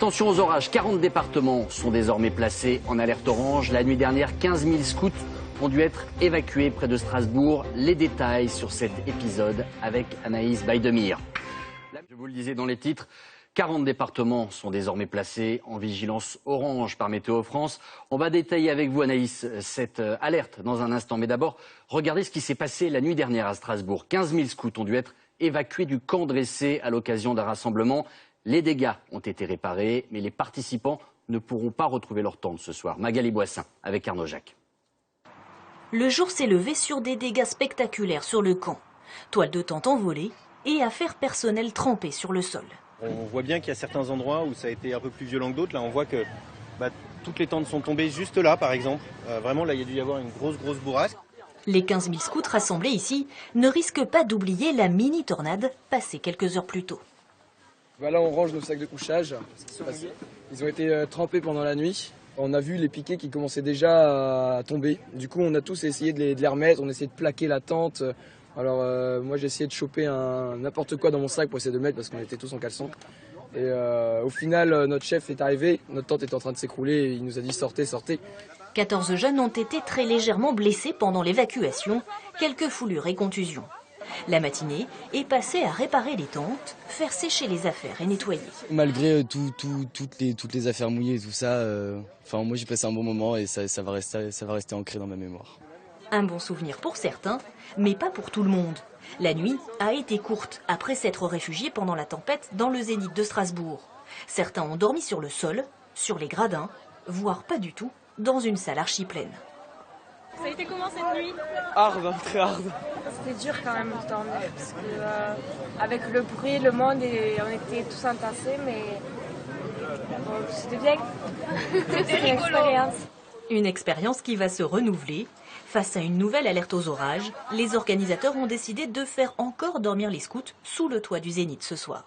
Attention aux orages, 40 départements sont désormais placés en alerte orange. La nuit dernière, 15 000 scouts ont dû être évacués près de Strasbourg. Les détails sur cet épisode avec Anaïs Baïdemir. Je vous le disais dans les titres, 40 départements sont désormais placés en vigilance orange par Météo France. On va détailler avec vous, Anaïs, cette alerte dans un instant. Mais d'abord, regardez ce qui s'est passé la nuit dernière à Strasbourg. 15 000 scouts ont dû être évacués du camp dressé à l'occasion d'un rassemblement. Les dégâts ont été réparés, mais les participants ne pourront pas retrouver leur tente ce soir. Magali Boissin avec Arnaud Jacques. Le jour s'est levé sur des dégâts spectaculaires sur le camp. Toiles de tente envolées et affaires personnelles trempées sur le sol. On voit bien qu'il y a certains endroits où ça a été un peu plus violent que d'autres. Là, on voit que toutes les tentes sont tombées juste là, par exemple. Vraiment, là, il y a dû y avoir une grosse bourrasque. Les 15 000 scouts rassemblés ici ne risquent pas d'oublier la mini-tornade passée quelques heures plus tôt. Là, on range nos sacs de couchage. Ils ont été trempés pendant la nuit. On a vu les piquets qui commençaient déjà à tomber. Du coup, on a tous essayé de les remettre. On a essayé de plaquer la tente. Alors, moi, j'ai essayé de choper n'importe quoi dans mon sac pour essayer de mettre parce qu'on était tous en caleçon. Et au final, notre chef est arrivé. Notre tente était en train de s'écrouler. Et il nous a dit sortez, sortez. 14 jeunes ont été très légèrement blessés pendant l'évacuation. Quelques foulures et contusions. La matinée est passée à réparer les tentes, faire sécher les affaires et nettoyer. Malgré toutes les affaires mouillées et tout ça, moi j'ai passé un bon moment et ça va rester ancré dans ma mémoire. Un bon souvenir pour certains, mais pas pour tout le monde. La nuit a été courte après s'être réfugiés pendant la tempête dans le zénith de Strasbourg. Certains ont dormi sur le sol, sur les gradins, voire pas du tout, dans une salle archi-pleine. Ça a été comment cette nuit? Hard, très hard. C'était dur quand même de dormir parce que avec le bruit, le monde, on était tous entassés, mais bon, c'était bien. C'était rigolo. Une expérience qui va se renouveler. Face à une nouvelle alerte aux orages, les organisateurs ont décidé de faire encore dormir les scouts sous le toit du Zénith ce soir.